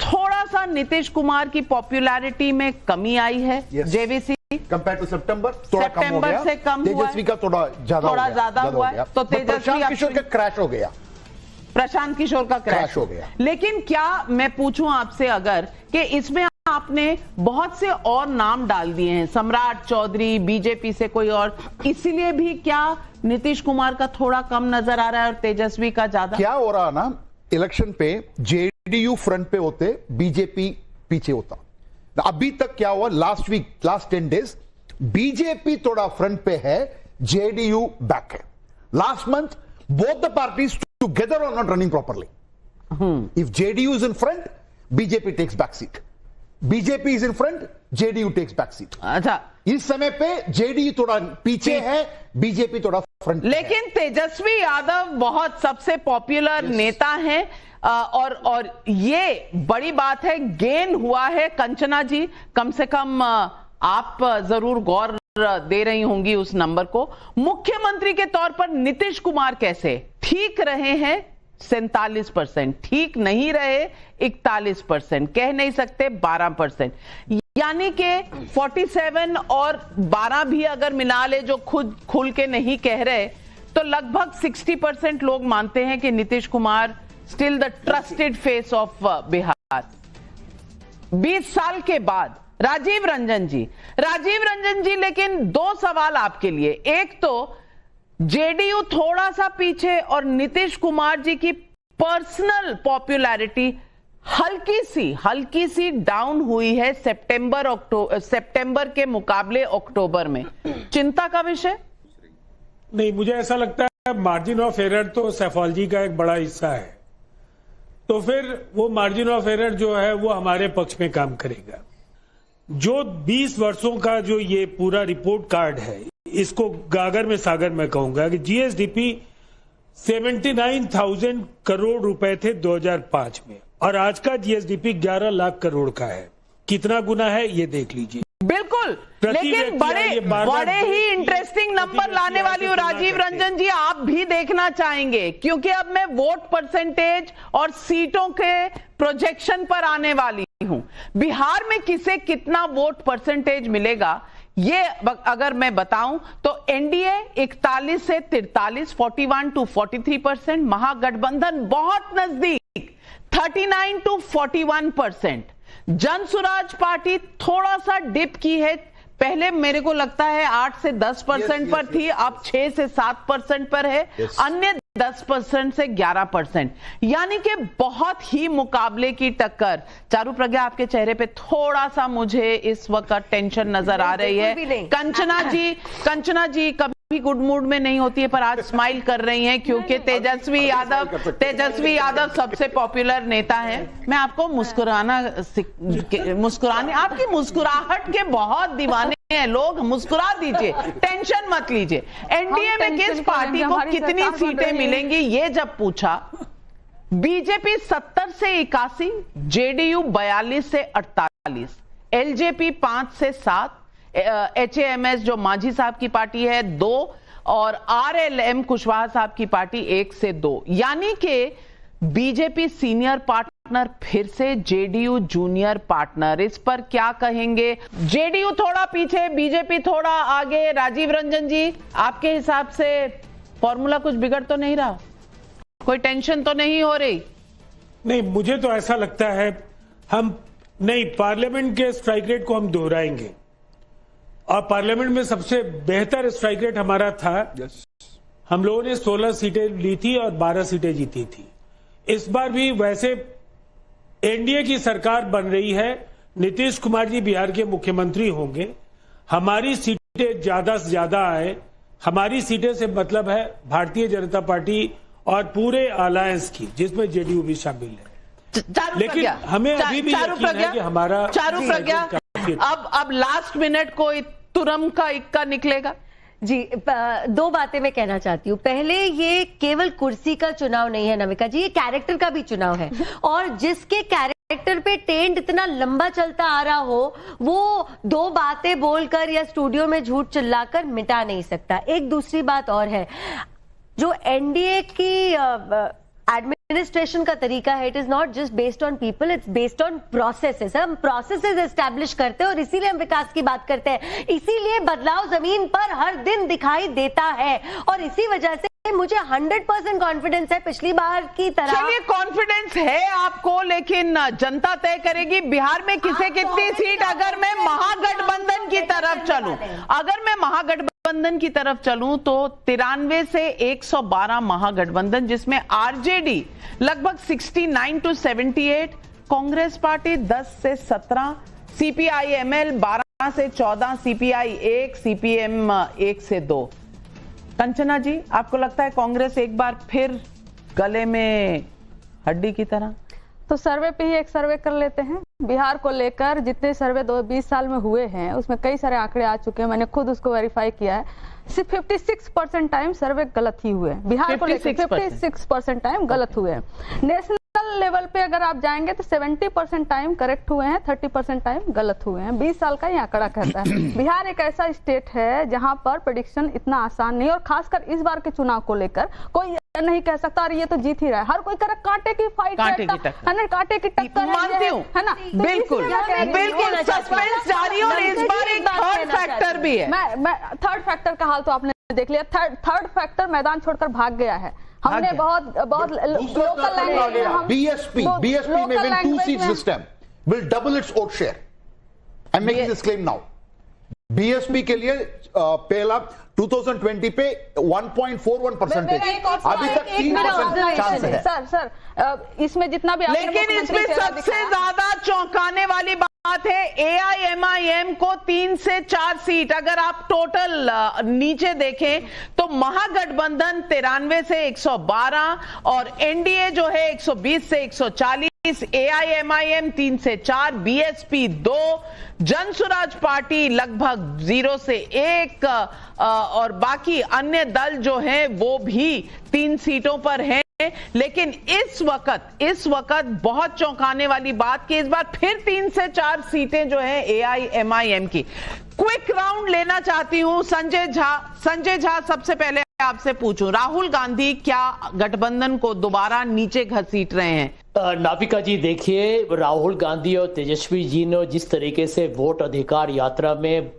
थोड़ा सा नीतीश कुमार की पॉपुलैरिटी में कमी आई है। जेवीसी कंपेयर टू सितंबर से कम हुआ, तेजस्वी का थोड़ा ज्यादा हुआ है, तो तेजस्वी किशोर का क्रैश हो गया, प्रशांत किशोर का क्रैश हो गया। लेकिन क्या मैं पूछूं आपसे अगर कि इसमें आपने बहुत से और नाम डाल दिए हैं, सम्राट चौधरी, बीजेपी से कोई और, इसीलिए भी क्या नीतीश कुमार का थोड़ा कम नजर आ रहा है और तेजस्वी का ज्यादा? क्या हो रहा ना, इलेक्शन पे जेडीयू फ्रंट पे होते, बीजेपी पीछे होता। अभी तक क्या हुआ, लास्ट 10 डेज बीजेपी थोड़ा फ्रंट पे है, जेडीयू बैक है। Last month both the parties together are not running properly. If JDU is in front, BJP takes back seat. BJP is in front, JDU takes back seat. अच्छा, इस समय पे JDU थोड़ा पीछे है, BJP थोड़ा front. लेकिन तेजस्वी यादव बहुत सबसे पॉपुलर नेता हैं और ये बड़ी बात है, गेन हुआ है। कंचना जी, कम से कम आप जरूर गौर दे रही होंगी उस नंबर को। मुख्यमंत्री के तौर पर नीतीश कुमार कैसे? ठीक रहे हैं 47%, ठीक नहीं रहे 41%, कह नहीं सकते 12%। यानी कि 47 और 12 भी अगर मिला ले जो खुद खुल के नहीं कह रहे, तो लगभग 60% लोग मानते हैं कि Nitish Kumar still the trusted face of Bihar. 20 साल के बाद राजीव रंजन जी, लेकिन दो सवाल आपके लिए। एक तो जेडीयू थोड़ा सा पीछे और नीतीश कुमार जी की पर्सनल पॉपुलैरिटी हल्की सी डाउन हुई है सितंबर के मुकाबले अक्टूबर में। चिंता का विषय? नहीं, मुझे ऐसा लगता है मार्जिन ऑफ एरर तो साइकोलॉजी का एक बड़ा हिस्सा है, तो फिर वो मार्जिन ऑफ एरर जो है वो हमारे पक्ष में काम करेगा। जो 20 वर्षों का जो ये पूरा रिपोर्ट कार्ड है, इसको गागर में सागर में कहूंगा कि जीएसडीपी 79,000 करोड़ रुपए थे 2005 में, और आज का जीएसडीपी 11 लाख करोड़ का है। कितना गुना है ये देख लीजिए। बिल्कुल, लेकिन बड़े ही इंटरेस्टिंग नंबर लाने वाली हूँ राजीव रंजन जी, आप भी देखना चाहेंगे, क्योंकि अब मैं वोट परसेंटेज और सीटों के प्रोजेक्शन पर आने वाली हूं। बिहार में किसे कितना वोट परसेंटेज मिलेगा ये अगर मैं बताऊं तो एनडीए 41 से 43, 41 to 43%, महागठबंधन बहुत नजदीक 39 to 41%, जनसुराज पार्टी थोड़ा सा डिप की है, पहले मेरे को लगता है 8 से 10% पर थी, अब 6 से 7% पर है, अन्य 10% से 11%, यानी कि बहुत ही मुकाबले की टक्कर। चारू प्रज्ञा, आपके चेहरे पे थोड़ा सा मुझे इस वक्त टेंशन नजर आ रही है। कंचना जी कभी गुड मूड में नहीं होती है, पर आज स्माइल कर रही हैं क्योंकि तेजस्वी यादव सबसे पॉपुलर नेता है। मैं आपको मुस्कुराने आपकी मुस्कुराहट के बहुत दीवाने हैं लोग, मुस्कुरा दीजिए, टेंशन मत लीजिए। एनडीए में किस पार्टी को कितनी सीटें मिलेंगी ये जब पूछा, बीजेपी 70 से 81, जेडीयू 42 से 48, एलजेपी 5 से 7, एचएएमएस जो मांझी साहब की पार्टी है 2, और आरएलएम कुशवाहा साहब की पार्टी 1 से 2, यानी कि बीजेपी सीनियर पार्टनर फिर से जेडीयू जूनियर पार्टनर। इस पर क्या कहेंगे? जेडीयू थोड़ा पीछे, बीजेपी थोड़ा आगे। राजीव रंजन जी, आपके हिसाब से फॉर्मूला कुछ बिगड़ तो नहीं रहा? कोई टेंशन तो नहीं हो रही? नहीं, मुझे तो ऐसा लगता है पार्लियामेंट के स्ट्राइक रेट को हम दोहराएंगे, और पार्लियामेंट में सबसे बेहतर स्ट्राइक रेट हमारा था। हम लोगों ने 16 सीटें ली थी और 12 सीटें जीती थी। इस बार भी वैसे एनडीए की सरकार बन रही है, नीतीश कुमार जी बिहार के मुख्यमंत्री होंगे, हमारी सीटें ज्यादा से ज्यादा आए। हमारी सीटें से मतलब है भारतीय जनता पार्टी और पूरे अलायंस की, जिसमें जेडीयू भी शामिल है। लेकिन हमें अभी भी यकीन है कि हमारा चारू प्रज्ञा अब लास्ट मिनट कोई तुरम का इक्का निकलेगा। जी, 2 बातें मैं कहना चाहती हूँ। पहले, ये केवल कुर्सी का चुनाव नहीं है नविका जी, ये कैरेक्टर का भी चुनाव है, और जिसके कैरेक्टर पे टेंट इतना लंबा चलता आ रहा हो, वो 2 बातें बोलकर या स्टूडियो में झूठ चिल्लाकर मिटा नहीं सकता। एक दूसरी बात और है, जो एनडीए की एडमिनिस्ट्रेशन का तरीका है, it is not just based on people, it's based on processes. हम प्रोसेसेस एस्टैब्लिश करते हैं और इसीलिए हम विकास की बात करते हैं, इसीलिए बदलाव जमीन पर हर दिन दिखाई देता है, और इसी वजह से मुझे 100% कॉन्फिडेंस है पिछली बार की तरह। चलिए, कॉन्फिडेंस है आपको, लेकिन जनता तय करेगी बिहार में किसे कितनी सीट। अगर मैं महागठबंधन की तरफ चलूं तो 93 से 112 महागठबंधन, जिसमें आरजेडी लगभग 69 to 78, कांग्रेस पार्टी 10 से 17, सीपीआईएमएल 12 से 14, सीपीआई 1, सीपीएम 1 से 2। कंचना जी, आपको लगता है कांग्रेस एक बार फिर गले में हड्डी की तरह? तो सर्वे पे ही एक सर्वे कर लेते हैं बिहार को लेकर। जितने सर्वे 20 साल में हुए हैं उसमें कई सारे आंकड़े आ चुके हैं, मैंने खुद उसको वेरीफाई किया है। सिर्फ 56% टाइम सर्वे गलत ही हुए हैं बिहार को लेकर, 56% टाइम गलत हुए हैं। नेशनल लेवल पे अगर आप जाएंगे तो 70% टाइम करेक्ट हुए हैं, 30% टाइम गलत हुए हैं। 20 साल का ये आंकड़ा कहता है। बिहार एक ऐसा स्टेट है जहां पर प्रेडिक्शन इतना आसान नहीं, और खासकर इस बार के चुनाव को लेकर कोई नहीं कह सकता और ये तो जीत ही रहा है। हर कोई कर कांटे की फाइट कांटे की है ना, कांटे की टक्कर मानती हूँ, है ना, बिल्कुल बिल्कुल सस्पेंस जारी और इस बार एक थर्ड फैक्टर भी है। मैं थर्ड फैक्टर का हाल तो आपने देख लिया। थर्ड फैक्टर मैदान छोड़कर भाग गया है। हमने बहुत लोकल लैंग्वेज बीएसपी में will 2 seats this time, will double its vote share. I'm making this claim now. BSP के लिए पहला 2020 पे 1.41%, अभी तक 3% चांस है। सर इसमें जितना भी, लेकिन इसमें सबसे ज्यादा चौंकाने वाली बात है एआईएमआईएम को 3 से 4 सीट। अगर आप टोटल नीचे देखें तो महागठबंधन 93 से 112 और एनडीए जो है 120 से 140, एआईएमआईएम 3 से 4, बीएसपी 2, जनसुराज पार्टी लगभग 0 से 1 और बाकी अन्य दल जो हैं वो भी 3 सीटों पर हैं। लेकिन इस वक्त बहुत चौंकाने वाली बात कि इस बार फिर 3 से 4 सीटें जो हैं एआईएमआईएम की। क्विक राउंड लेना चाहती हूं संजय झा, सबसे पहले आपसे पूछूं, राहुल गांधी क्या गठबंधन को दोबारा नीचे घसीट रहे हैं? नाविका जी देखिए, राहुल गांधी और तेजस्वी जी ने जिस तरीके से वोट अधिकार यात्रा में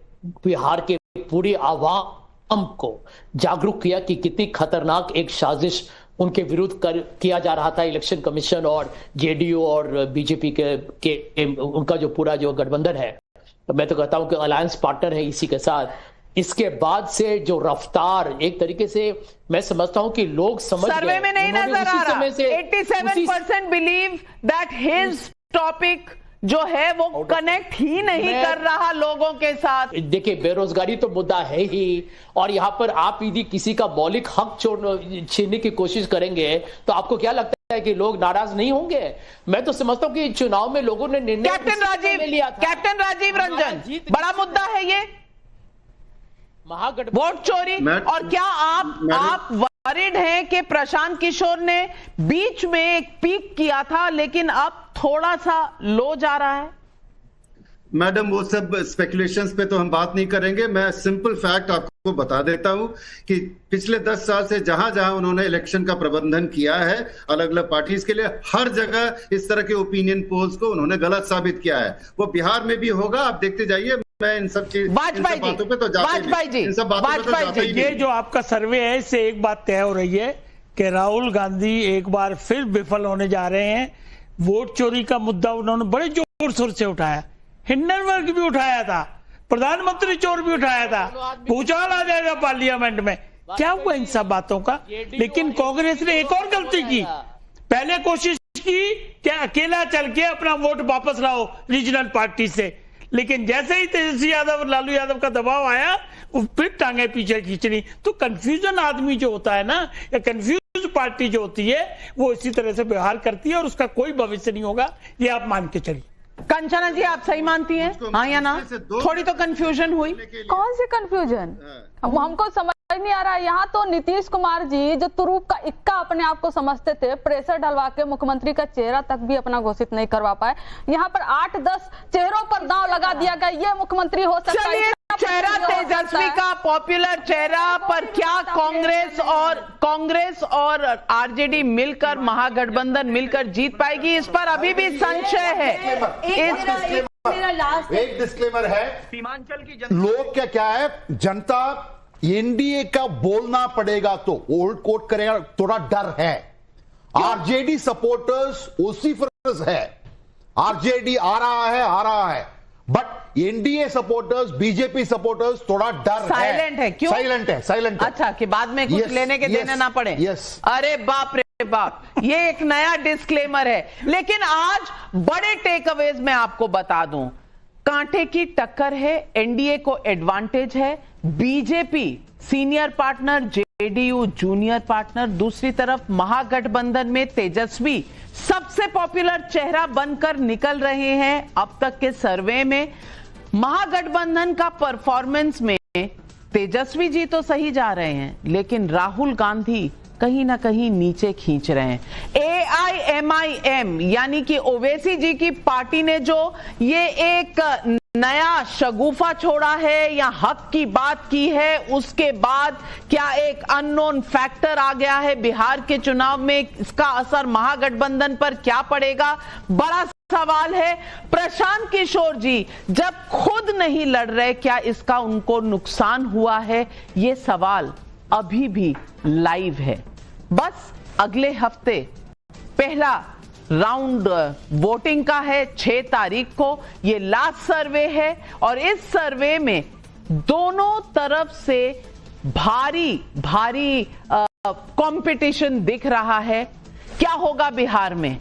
बिहार के पूरी आवाम को जागरूक किया कि कितनी खतरनाक एक साजिश उनके विरुद्ध किया जा रहा था इलेक्शन कमीशन और जेडीयू और बीजेपी के उनका जो पूरा जो गठबंधन है, तो मैं तो कहता हूं कि अलायंस पार्टनर है इसी के साथ। इसके बाद से जो रफ्तार, एक तरीके से मैं समझता हूं कि लोग समझ गए, सर्वे में नहीं नजर आ रहा, 87% बिलीव दैट हिज टॉपिक जो है वो कनेक्ट ही नहीं कर रहा लोगों के साथ। देखिए, बेरोजगारी तो मुद्दा है ही, और यहाँ पर आप यदि किसी का मौलिक हक छीनने की कोशिश करेंगे तो आपको क्या लगता है कि लोग नाराज नहीं होंगे? मैं तो समझता हूँ कि चुनाव में लोगों ने निर्णय कैप्टन राजीव रंजन, बड़ा मुद्दा है ये वोट चोरी। और क्या आप वरिड हैं कि प्रशांत किशोर ने बीच में एक पीक किया था लेकिन अब थोड़ा सा लो जा रहा है? मैडम, वो सब स्पेकुलेशंस पे तो हम बात नहीं करेंगे। मैं सिंपल फैक्ट आपको बता देता हूं कि पिछले 10 साल से जहां जहां उन्होंने इलेक्शन का प्रबंधन किया है अलग अलग पार्टीज के लिए, हर जगह इस तरह के ओपिनियन पोल्स को उन्होंने गलत साबित किया है। वो बिहार में भी होगा, आप देखते जाइए। मैं इन सब बातों पे तो जाता ही ये जो आपका सर्वे है इससे एक बात तय हो रही है कि राहुल गांधी एक बार फिर विफल होने जा रहे हैं। वोट चोरी का मुद्दा उन्होंने बड़े जोर शोर से उठाया, हिंडनबर्ग भी उठाया था, प्रधानमंत्री चोर भी उठाया था, भूचाल आ जाएगा पार्लियामेंट में। क्या हुआ इन सब बातों का? लेकिन कांग्रेस ने एक और गलती की, पहले कोशिश की कि अकेला चल के अपना वोट वापस लाओ रीजनल पार्टी से, लेकिन जैसे ही तेजस्वी यादव और लालू यादव का दबाव आया वो फिर टांगे पीछे खींचनी। तो कंफ्यूजन आदमी जो होता है ना, या कंफ्यूज पार्टी जो होती है वो इसी तरह से व्यवहार करती है और उसका कोई भविष्य नहीं होगा, ये आप मान के चलिए। कंचना जी, आप सही मानती हैं? हाँ या ना? थोड़ी तो कंफ्यूजन हुई। कौन सी कंफ्यूजन? हमको समझ नहीं आ रहा है। यहाँ तो नीतीश कुमार जी जो तुरूप का इक्का अपने आप को समझते थे, प्रेशर डलवा के मुख्यमंत्री का चेहरा तक भी अपना घोषित नहीं करवा पाए। यहाँ पर 8-10 चेहरों पर दांव लगा दिया गया, ये मुख्यमंत्री हो सकता है। चेहरा तेजस्वी का पॉपुलर चेहरा पर क्या कांग्रेस और आरजेडी मिलकर, महागठबंधन मिलकर जीत पाएगी? इस पर अभी भी संशय है। एक डिस्क्लेमर है, सीमांचल की लोग क्या है, जनता एनडीए का बोलना पड़ेगा तो ओल्ड कोट करेगा, थोड़ा डर है। आरजेडी सपोर्टर्स ओसिफरस है, आरजेडी आ रहा है, but NDA supporters, BJP supporters थोड़ा डर साइलेंट है। क्यों साइलेंट है? अच्छा, कि बाद में कुछ लेने के देने ना पड़े। अरे बाप रे बाप, ये एक नया डिस्क्लेमर है। लेकिन आज बड़े टेक अवेज में आपको बता दूं, कांटे की टक्कर है, एनडीए को एडवांटेज है, BJP senior partner, JDU junior partner, दूसरी तरफ महागठबंधन में तेजस्वी सबसे पॉपुलर चेहरा बनकर निकल रहे हैं। अब तक के सर्वे में महागठबंधन का परफॉर्मेंस में तेजस्वी जी तो सही जा रहे हैं, लेकिन राहुल गांधी कहीं ना कहीं नीचे खींच रहे हैं। एआईएमआईएम यानी कि ओवैसी जी की पार्टी ने जो ये एक नया शगुफा छोड़ा है या हक की बात की है, उसके बाद क्या एक अननोन फैक्टर आ गया है बिहार के चुनाव में, इसका असर महागठबंधन पर क्या पड़ेगा, बड़ा सवाल है। प्रशांत किशोर जी जब खुद नहीं लड़ रहे, क्या इसका उनको नुकसान हुआ है? ये सवाल अभी भी लाइव है। बस अगले हफ्ते पहला राउंड वोटिंग का है, 6 तारीख को ये लास्ट सर्वे है और इस सर्वे में दोनों तरफ से भारी कंपटीशन दिख रहा है। क्या होगा बिहार में?